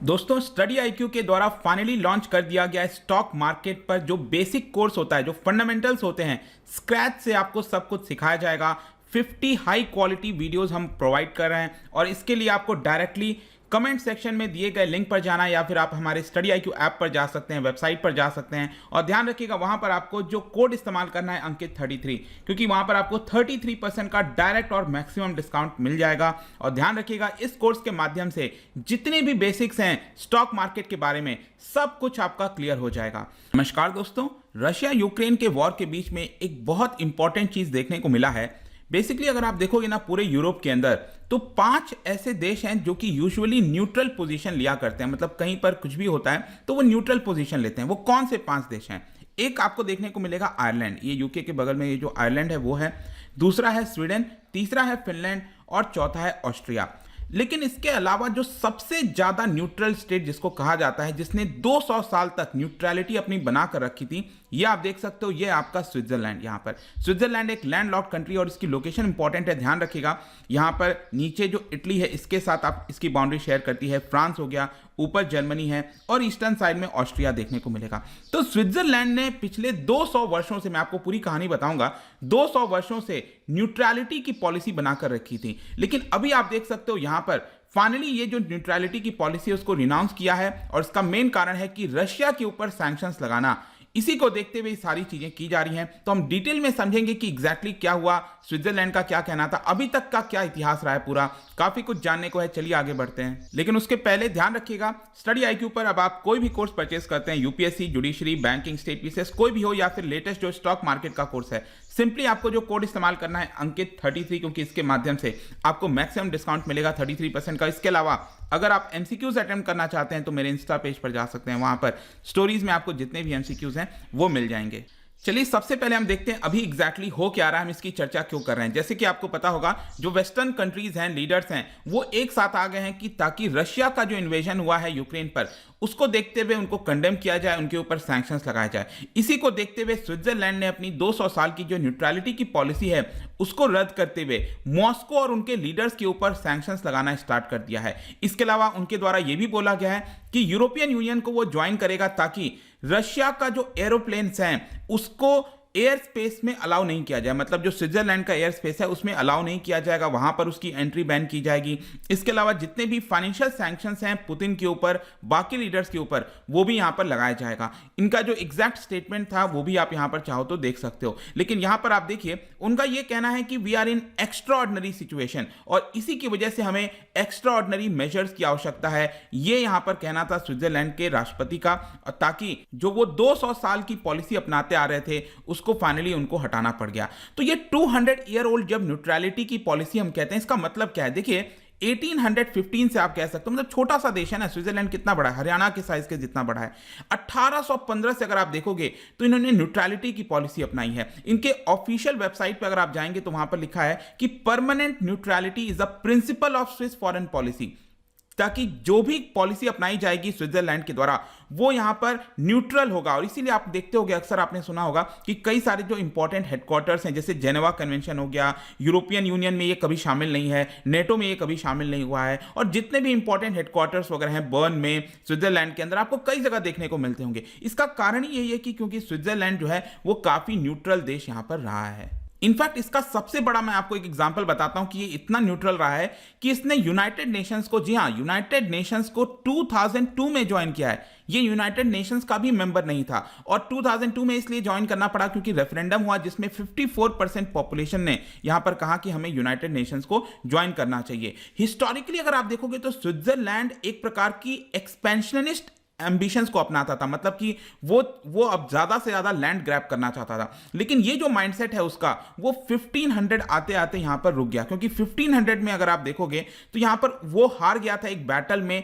दोस्तों study IQ के द्वारा फाइनली लॉन्च कर दिया गया है स्टॉक मार्केट पर जो बेसिक कोर्स होता है, जो फंडामेंटल्स होते हैं, स्क्रैच से आपको सब कुछ सिखाया जाएगा। 50 हाई क्वालिटी वीडियोस हम प्रोवाइड कर रहे हैं और इसके लिए आपको डायरेक्टली कमेंट सेक्शन में दिए गए लिंक पर जाना है या फिर आप हमारे स्टडी आईक्यू ऐप पर जा सकते हैं, वेबसाइट पर जा सकते हैं। और ध्यान रखिएगा वहां पर आपको जो कोड इस्तेमाल करना है अंकित 33, क्योंकि वहां पर आपको 33% का डायरेक्ट और मैक्सिमम डिस्काउंट मिल जाएगा। और ध्यान रखिएगा इस कोर्स के माध्यम से जितने भी बेसिक्स हैं स्टॉक मार्केट के बारे में सब कुछ आपका क्लियर हो जाएगा। नमस्कार दोस्तों, रशिया यूक्रेन के वॉर के बीच में एक बहुत इंपॉर्टेंट चीज देखने को मिला है। बेसिकली अगर आप देखोगे ना पूरे यूरोप के अंदर तो 5 ऐसे देश हैं जो कि यूजुअली न्यूट्रल पोजीशन लिया करते हैं, मतलब कहीं पर कुछ भी होता है तो वो न्यूट्रल पोजीशन लेते हैं। वो कौन से 5 देश हैं? एक आपको देखने को मिलेगा आयरलैंड, ये यूके के बगल में ये जो आयरलैंड है वो है। दूसरा है स्वीडन, तीसरा है फिनलैंड और चौथा है ऑस्ट्रिया। लेकिन इसके अलावा जो सबसे ज्यादा न्यूट्रल स्टेट जिसको कहा जाता है, जिसने 200 साल तक न्यूट्रलिटी अपनी बना कर रखी थी, ये आप देख सकते हो, ये आपका स्विट्जरलैंड। यहां पर स्विट्जरलैंड एक लैंडलॉक्ड कंट्री और इसकी लोकेशन इंपॉर्टेंट है, ध्यान रखिएगा। यहां पर नीचे जो इटली है इसके साथ आप इसकी बाउंड्री शेयर करती है, फ्रांस हो गया, ऊपर जर्मनी है और ईस्टर्न साइड में ऑस्ट्रिया देखने को मिलेगा। तो स्विट्जरलैंड ने पिछले 200 वर्षों से, मैं आपको पूरी कहानी बताऊंगा, 200 वर्षों से न्यूट्रलिटी की पॉलिसी बनाकर रखी थी। लेकिन अभी आप देख सकते हो यहां पर फाइनली ये जो न्यूट्रलिटी की पॉलिसी है उसको रिनाउंस किया है और इसका मेन कारण है कि रशिया के ऊपर सैंक्शंस लगाना। इसी को देखते हुए सारी चीजें की जा रही हैं। तो हम डिटेल में समझेंगे कि एग्जैक्टली क्या हुआ, स्विट्जरलैंड का क्या कहना था, अभी तक का क्या इतिहास रहा है, पूरा काफी कुछ जानने को है। चलिए आगे बढ़ते हैं, लेकिन उसके पहले ध्यान रखिएगा स्टडी आईक्यू पर अब आप कोई भी कोर्स परचेस करते हैं, UPSC, judiciary, banking, state PCS, कोई भी हो, या फिर लेटेस्ट जो स्टॉक मार्केट का कोर्स है, सिंपली आपको जो कोड इस्तेमाल करना है अंकित 33, क्योंकि इसके माध्यम से आपको मैक्सिमम डिस्काउंट मिलेगा 33% का। इसके अलावा अगर आप एमसीक्यूज अटेम्प्ट करना चाहते हैं तो मेरे इंस्टा पेज पर जा सकते हैं, वहां पर स्टोरीज में आपको जितने भी एमसीक्यूज हैं वो मिल जाएंगे। चलिए सबसे पहले हम देखते हैं अभी एग्जैक्टली हो क्या रहा है, हम इसकी चर्चा क्यों कर रहे हैं। जैसे कि आपको पता होगा जो वेस्टर्न कंट्रीज हैं, लीडर्स हैं, वो एक साथ आ गए हैं कि ताकि रशिया का जो इन्वेजन हुआ है यूक्रेन पर उसको देखते हुए उनको कंडेम किया जाए, उनके ऊपर सैंक्शंस लगाए जाए। इसी को देखते हुए स्विट्जरलैंड ने अपनी 200 साल की जो न्यूट्रलिटी की पॉलिसी है उसको रद्द करते हुए मॉस्को और उनके लीडर्स के ऊपर सैंक्शंस लगाना स्टार्ट कर दिया है। इसके अलावा उनके द्वारा यह भी बोला गया है कि यूरोपियन यूनियन को वो ज्वाइन करेगा ताकि रशिया का जो एरोप्लेन्स हैं उसको एयर स्पेस में अलाउ नहीं किया जाए, मतलब जो स्विट्जरलैंड का एयर स्पेस है उसमें अलाउ नहीं किया जाएगा, वहां पर उसकी एंट्री बैन की जाएगी। इसके अलावा जितने भी फाइनेंशियल सैंक्शंस हैं पुतिन के ऊपर, बाकी लीडर्स के ऊपर, वो भी यहां पर लगाया जाएगा। इनका जो एग्जैक्ट स्टेटमेंट था वो भी आप यहां पर चाहो तो देख सकते हो। लेकिन यहां पर आप देखिए उनका यह कहना है कि we are in extraordinary situation और इसी की वजह से हमें एक्स्ट्रा ऑर्डिनरी मेजर्स की आवश्यकता है। यह यहां पर कहना था स्विट्जरलैंड के राष्ट्रपति का, ताकि जो वो 200 साल की पॉलिसी अपनाते आ रहे थे उसको फाइनली उनको हटाना पड़ गया। तो ये 200 ईयर ओल्ड जब न्यूट्रलिटी की पॉलिसी हम कहते हैं, इसका मतलब क्या है? देखिए 1815 से आप कह सकते हो, मतलब छोटा सा देश है ना, स्विट्जरलैंड कितना बड़ा है, हरियाणा के साइज के जितना बड़ा है। 1815 से अगर आप देखोगे तो इन्होंने न्यूट्रलिटी की पॉलिसी अपनाई है। इनके ऑफिशियल वेबसाइट पर अगर आप जाएंगे तो वहां पर लिखा है कि permanent neutrality is a principle of Swiss foreign policy, ताकि जो भी पॉलिसी अपनाई जाएगी स्विट्जरलैंड के द्वारा वो यहां पर न्यूट्रल होगा। और इसीलिए आप देखते होंगे, अक्सर आपने सुना होगा कि कई सारे जो इंपॉर्टेंट हेडक्वार्टर्स हैं, जैसे जेनेवा कन्वेंशन हो गया, यूरोपियन यूनियन में ये कभी शामिल नहीं है, नेटो में ये कभी शामिल नहीं हुआ है, और जितने भी इंपॉर्टेंट हेडक्वार्टर्स वगैरह हैं बर्न में, स्विट्जरलैंड के अंदर आपको कई जगह देखने को मिलते होंगे। इसका कारण ही यही है कि क्योंकि स्विट्जरलैंड जो है वो काफी न्यूट्रल देश यहां पर रहा है। इनफैक्ट इसका सबसे बड़ा मैं आपको एक एग्जांपल बताता हूं कि ये इतना न्यूट्रल रहा है कि इसने यूनाइटेड नेशंस को, जी हां, यूनाइटेड नेशंस को 2002 में ज्वाइन किया है। ये यूनाइटेड नेशंस का भी मेंबर नहीं था और 2002 में इसलिए ज्वाइन करना पड़ा क्योंकि रेफरेंडम हुआ जिसमें 54% पॉपुलेशन ने यहां पर कहा कि हमें यूनाइटेड नेशंस को ज्वाइन करना चाहिए। हिस्टोरिकली अगर आप देखोगे तो स्विट्जरलैंड एक प्रकार की एक्सपेंशनिस्ट एम्बिशंस को अपनाता था, मतलब कि वो अब ज्यादा से ज्यादा लैंड ग्रैब करना चाहता था। लेकिन ये जो माइंडसेट है उसका, वो 1500 आते आते यहां पर रुक गया, क्योंकि 1500 में अगर आप देखोगे तो यहां पर वो हार गया था एक बैटल में,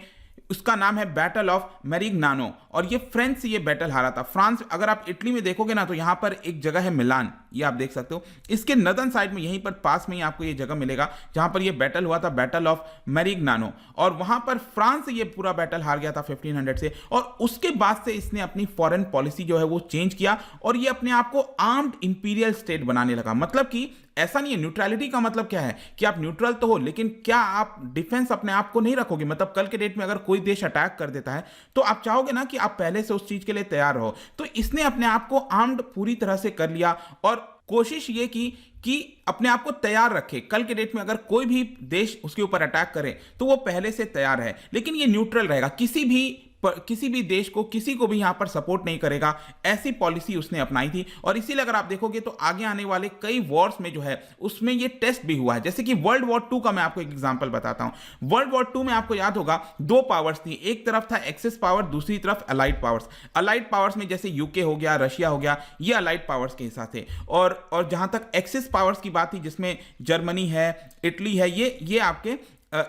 उसका नाम है बैटल ऑफ मेरिग्नानो, और ये फ्रेंच से ये बैटल हारा था। फ्रांस, अगर आप इटली में देखोगे ना तो यहां पर एक जगह है मिलान, ये आप देख सकते हो, इसके नदन साइड में यहीं पर पास में ही आपको ये जगह मिलेगा जहां पर ये बैटल हुआ था, बैटल ऑफ मेरिग्नानो, और वहां पर फ्रांस से ये पूरा बैटल हार गया था 1500 से। और उसके बाद से इसने अपनी फॉरेन पॉलिसी जो है वो चेंज किया और ये अपने आप को आर्म्ड इंपीरियल स्टेट बनाने लगा, मतलब कि ऐसा नहीं है। न्यूट्रलिटी का मतलब क्या है कि आप न्यूट्रल तो हो, लेकिन क्या आप डिफेंस अपने आप को नहीं रखोगे? मतलब कल के डेट में अगर कोई देश अटैक कर देता है तो आप चाहोगे ना कि आप पहले से उस चीज के लिए तैयार रहो। तो इसने अपने आप को आर्म्ड पूरी तरह से कर लिया और कोशिश ये की कि अपने आप को तैयार रखे। कल के डेट में अगर कोई भी देश उसके ऊपर अटैक करे तो वो पहले से तैयार है, लेकिन ये न्यूट्रल रहेगा, किसी भी देश को, किसी को भी यहां पर सपोर्ट नहीं करेगा। ऐसी पॉलिसी उसने अपनाई थी और इसीलिए अगर आप देखोगे तो आगे आने वाले कई वॉर्स में जो है उसमें ये टेस्ट भी हुआ है। जैसे कि वर्ल्ड वॉर 2 का मैं आपको एक एग्जांपल बताता हूं। वर्ल्ड वॉर 2 में आपको याद होगा दो पावर्स थी, एक तरफ था एक्सिस पावर, दूसरी तरफ अलाइड पावर्स। अलाइड पावर्स में जैसे यूके हो गया, रशिया हो गया, ये अलाइड पावर्स के हिस्सा थे। और जहां तक एक्सिस पावर्स की बात थी जिसमें जर्मनी है, इटली है, ये आपके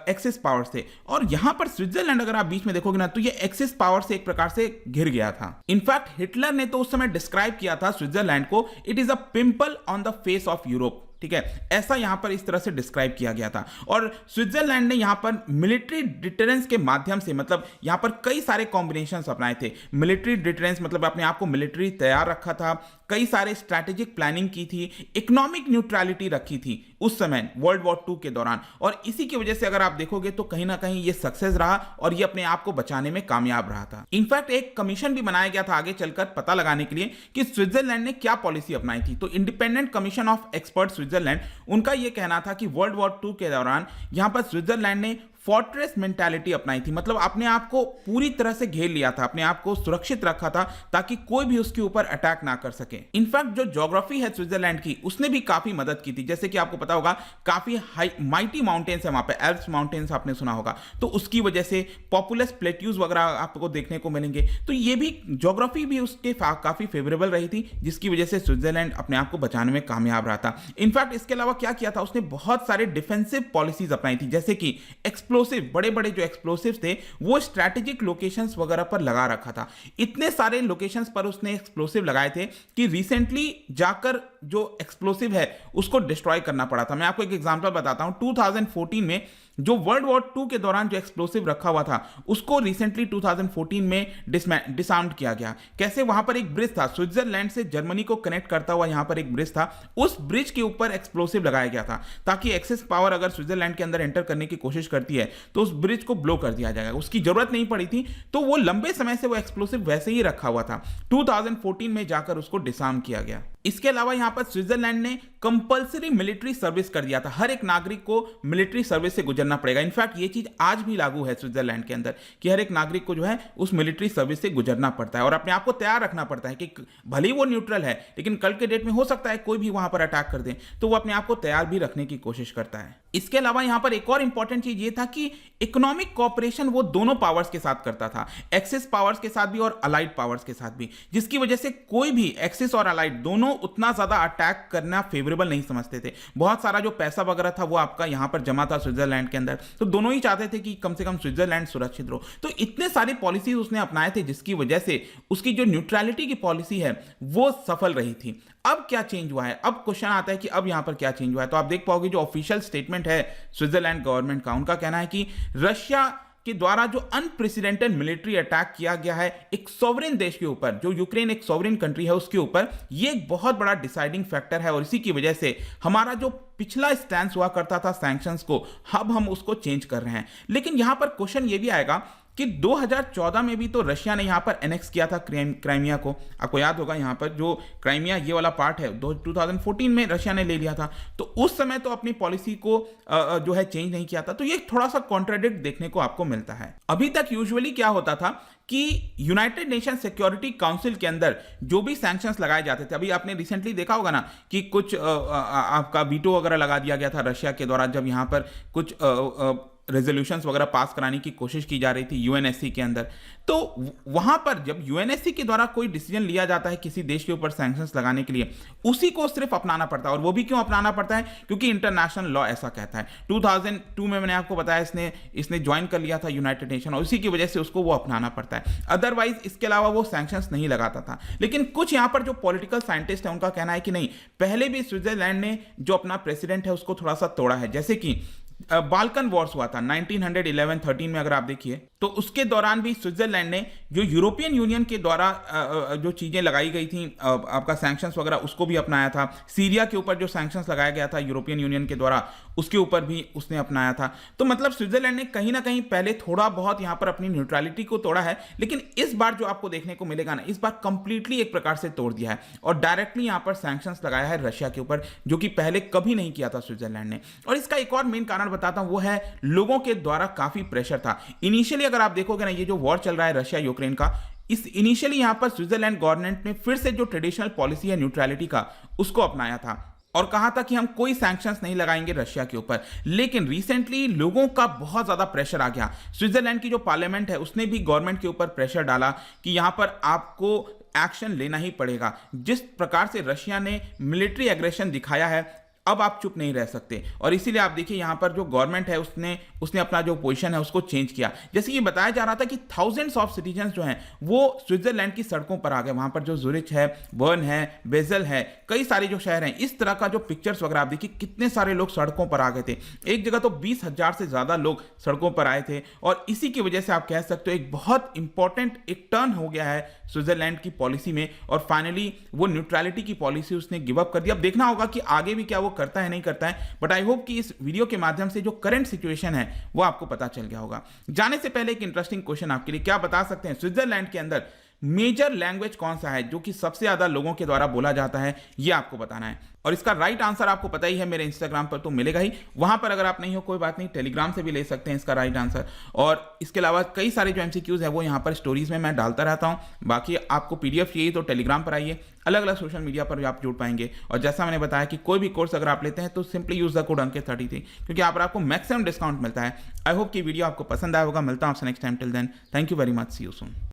एक्सिस पावर से। और यहां पर स्विट्जरलैंड अगर आप बीच में देखोगे ना तो ये एक्सिस पावर से एक प्रकार से घिर गया था। इनफैक्ट हिटलर ने तो उस समय डिस्क्राइब किया था स्विट्जरलैंड को, it is a pimple on the face of Europe. ठीक है, ऐसा यहां पर इस तरह से डिस्क्राइब किया गया था। और स्विट्जरलैंड ने यहां पर मिलिट्री डिटरेंस के माध्यम से, मतलब यहां पर कई सारे कॉम्बिनेशंस अपनाए थे। मिलिट्री डिटरेंस मतलब अपने आप को मिलिट्री तैयार रखा था, कई सारे स्ट्रैटेजिक प्लानिंग की थी, इकोनॉमिक न्यूट्रलिटी रखी थी उस समय वर्ल्ड वॉर 2 के दौरान। और इसी की वजह से अगर आप देखोगे तो कहीं ना कहीं ये सक्सेस रहा और ये अपने आप को बचाने में कामयाब रहा था। इनफैक्ट एक कमीशन भी बनाया गया था आगे चलकर पता लगाने के लिए कि स्विट्जरलैंड ने क्या पॉलिसी अपनाई थी। तो independent commission of expert Switzerland, उनका यह कहना था कि वर्ल्ड वॉर 2 के दौरान यहां पर स्विट्जरलैंड ने फोर्ट्रेस मेंटालिटी अपनाई थी। मतलब अपने आप को पूरी तरह से घेर लिया था, अपने आप को सुरक्षित रखा था ताकि कोई भी उसके ऊपर अटैक ना कर सके। इनफैक्ट जो ज्योग्राफी है स्विट्जरलैंड की उसने भी काफी मदद की थी। जैसे कि आपको पता होगा काफी हाई माइटी माउंटेन्स है वहां पे, एल्प्स माउंटेन्स आपने सुना होगा, तो उसकी वजह से पॉपुलस प्लेट्यूज वगैरह आपको देखने को मिलेंगे। तो ये भी ज्योग्राफी भी उसके काफी फेवरेबल रही थी, जिसकी वजह से स्विट्जरलैंड अपने आप को बचाने में कामयाब रहा था। इनफैक्ट इसके अलावा क्या किया था उसने, बहुत सारे डिफेंसिव पॉलिसीज अपनाई थी। जैसे कि एक्सप्लोसिव, बड़े बड़े जो एक्सप्लोसिव थे वो स्ट्रैटेजिक लोकेशंस वगैरह पर लगा रखा था। इतने सारे लोकेशंस पर उसने एक्सप्लोसिव लगाए थे कि रिसेंटली जाकर जो एक्सप्लोसिव है उसको डिस्ट्रॉय करना पड़ा था। मैं आपको एक एग्जांपल बताता हूं, 2014 में जो वर्ल्ड वॉर 2 के दौरान जो एक्सप्लोसिव रखा हुआ था उसको रिसेंटली 2014 में डिसआर्म्ड किया गया। कैसे? वहां पर एक ब्रिज था, स्विट्जरलैंड से जर्मनी को कनेक्ट करता हुआ यहां पर एक ब्रिज था, उस ब्रिज के ऊपर एक्सप्लोसिव लगाया गया था ताकि एक्सेस पावर अगर स्विट्जरलैंड के अंदर एंटर करने की कोशिश करती है तो उस ब्रिज को ब्लो कर दिया जाएगा। उसकी जरूरत नहीं पड़ी थी, तो वो लंबे समय से वो एक्सप्लोसिव वैसे ही रखा हुआ था। 2014 में जाकर उसको डिसआर्म किया गया। इसके अलावा यहां पर स्विट्जरलैंड ने कंपल्सरी मिलिट्री सर्विस कर दिया था, हर एक नागरिक को मिलिट्री सर्विस से गुजरना पड़ेगा। इनफैक्ट ये चीज आज भी लागू है स्विट्जरलैंड के अंदर कि हर एक नागरिक को जो है उस मिलिट्री सर्विस से गुजरना पड़ता है और अपने आप को तैयार रखना पड़ता है कि भले ही वो न्यूट्रल है लेकिन कल के डेट में हो सकता है कोई भी वहां पर अटैक कर दे, तो वो अपने आप को तैयार भी रखने की कोशिश करता है। इसके अलावा यहां पर एक और इंपॉर्टेंट चीज ये था कि इकोनॉमिक कॉपरेशन वो दोनों पावर्स के साथ करता था, एक्सिस पावर्स के साथ भी और अलाइड पावर्स के साथ भी, जिसकी वजह से कोई भी एक्सिस और अलाइड दोनों उतना ज्यादा अटैक करना फेवरेबल नहीं समझते थे। बहुत सारा जो पैसा वगैरह था वो आपका यहां पर जमा था स्विट्जरलैंड के अंदर, तो दोनों ही चाहते थे कि कम से कम स्विट्जरलैंड सुरक्षित रहो। तो इतने सारे पॉलिसीज उसने अपनाए थे जिसकी वजह से उसकी जो न्यूट्रलिटी की पॉलिसी है वो सफल रही थी। अब क्या चेंज हुआ है? अब क्वेश्चन आता है कि अब यहां पर क्या चेंज हुआ है। तो आप देख पाओगे जो ऑफिशियल स्टेटमेंट है स्विट्जरलैंड गवर्नमेंट का, उनका कहना है कि रशिया के द्वारा जो अनप्रेसिडेंटेड मिलिट्री अटैक किया गया है एक सॉवरेन देश के ऊपर, जो यूक्रेन एक सॉवरेन कंट्री है उसके ऊपर, ये एक बहुत बड़ा डिसाइडिंग फैक्टर है और इसी की वजह से हमारा जो पिछला स्टैंस हुआ करता था सैंक्शंस को, अब हम उसको चेंज कर रहे हैं। लेकिन यहां पर क्वेश्चन ये भी आएगा कि 2014 में भी तो रशिया ने यहां पर एनेक्स किया था क्राइमिया को। आपको याद होगा यहां पर जो क्राइमिया ये वाला पार्ट है 2014 में रशिया ने ले लिया था, तो उस समय तो अपनी पॉलिसी को जो है चेंज नहीं किया था। तो ये थोड़ा सा कॉन्ट्राडिक्ट देखने को आपको मिलता है। अभी तक यूजुअली क्या होता था कि यूनाइटेड नेशन सिक्योरिटी काउंसिल के अंदर जो भी सैंक्शंस लगाए जाते थे, अभी आपने रिसेंटली देखा होगा ना कि कुछ आपका वीटो वगैरह लगा दिया गया था रशिया के द्वारा जब यहां पर कुछ रेजोल्यूशंस वगैरह पास कराने की कोशिश की जा रही थी यूएनएससी के अंदर। तो वहां पर जब यूएनएससी के द्वारा कोई डिसीजन लिया जाता है किसी देश के ऊपर सैंक्शंस लगाने के लिए, उसी को सिर्फ अपनाना पड़ता है। और वो भी क्यों अपनाना पड़ता है? क्योंकि इंटरनेशनल लॉ ऐसा कहता है। 2002 में मैंने आपको बताया इसने ज्वाइन कर लिया था यूनाइटेड नेशन और उसी की वजह से उसको वो अपनाना पड़ता है। अदरवाइज इसके अलावा वो सैंक्शंस नहीं लगाता था। लेकिन कुछ यहां पर जो पॉलिटिकल साइंटिस्ट है उनका कहना है कि नहीं, पहले भी स्विट्जरलैंड ने जो अपना प्रेसिडेंट है उसको थोड़ा सा तोड़ा है। जैसे कि बाल्कन वॉर्स हुआ था 1911-13 में, अगर आप देखिए तो उसके दौरान भी स्विट्जरलैंड ने जो यूरोपियन यूनियन के द्वारा जो चीज़ें लगाई गई थी, आपका सैंक्शंस वगैरह, उसको भी अपनाया था। सीरिया के ऊपर जो सैंक्शंस लगाया गया था यूरोपियन यूनियन के द्वारा, उसके ऊपर भी उसने अपनाया था। तो मतलब स्विट्जरलैंड ने कहीं ना कहीं पहले थोड़ा बहुत यहाँ पर अपनी न्यूट्रलिटी को तोड़ा है, लेकिन इस बार जो आपको देखने को मिलेगा ना, इस बार कंप्लीटली एक प्रकार से तोड़ दिया है और डायरेक्टली यहाँ पर सैंक्शंस लगाया है रशिया के ऊपर, जो कि पहले कभी नहीं किया था स्विट्जरलैंड ने। और इसका एक और मेन कारण बताता हूं, वो है लोगों के द्वारा काफी प्रेशर था। इनिशियली अगर आप देखोगे ना, ये जो वॉर चल रहा है रशिया यूक्रेन का, इस इनिशियली यहां पर स्विट्जरलैंड गवर्नमेंट ने फिर से जो ट्रेडिशनल पॉलिसी है न्यूट्रलिटी का, उसको अपनाया था और कहा था कि हम कोई सैंक्शंस नहीं लगाएंगे रशिया के ऊपर। लेकिन रिसेंटली लोगों का बहुत ज्यादा प्रेशर आ गया। स्विट्जरलैंड की जो पार्लियामेंट है उसने भी गवर्नमेंट के ऊपर प्रेशर डाला कि यहां पर आपको एक्शन लेना ही पड़ेगा। जिस प्रकार से रशिया ने मिलिट्री एग्रेशन दिखाया है, अब आप चुप नहीं रह सकते। और इसीलिए आप देखिए यहाँ पर जो गवर्नमेंट है उसने अपना जो पोजीशन है उसको चेंज किया। जैसे ये बताया जा रहा था कि थाउजेंड्स ऑफ सिटीजन्स जो हैं वो स्विट्जरलैंड की सड़कों पर आ गए। वहाँ पर जो ज़ुरिच है, बर्न है, बेजल है, कई सारे जो शहर हैं, इस तरह का जो पिक्चर्स वगैरह आप देखिए, कितने सारे लोग सड़कों पर आ गए थे। एक जगह तो 20,000 से ज़्यादा लोग सड़कों पर आए थे और इसी की वजह से आप कह सकते हो एक बहुत इंपॉर्टेंट एक टर्न हो गया है स्विट्जरलैंड की पॉलिसी में और फाइनली वो न्यूट्रलिटी की पॉलिसी उसने गिव अप कर दी। अब देखना होगा कि आगे भी क्या वो करता है नहीं करता है, बट आई होप कि इस वीडियो के माध्यम से जो करंट सिचुएशन है वो आपको पता चल गया होगा। जाने से पहले एक इंटरेस्टिंग क्वेश्चन आपके लिए, क्या बता सकते हैं स्विट्जरलैंड के अंदर मेजर लैंग्वेज कौन सा है जो कि सबसे ज्यादा लोगों के द्वारा बोला जाता है, ये आपको बताना है। और इसका राइट आंसर आपको पता ही है, मेरे इंस्टाग्राम पर तो मिलेगा ही। वहां पर अगर आप नहीं हो कोई बात नहीं, टेलीग्राम से भी ले सकते हैं इसका राइट आंसर। और इसके अलावा कई सारे जो एमसीक्यूज है वो यहाँ पर स्टोरीज में मैं डालता रहता हूँ। बाकी आपको पीडीएफ चाहिए तो टेलीग्राम पर आइए, अलग अलग सोशल मीडिया पर भी आप जुड़ पाएंगे। और जैसा मैंने बताया कि कोई भी कोर्स अगर आप लेते हैं तो सिंपली यूज द कोड अंकित33, क्योंकि यहाँ पर आपको मैक्सिमम डिस्काउंट मिलता है। आई होप कि वीडियो आपको पसंद आया होगा। मिलता हूँ आपसे next time. Till then, thank you very much, see you soon.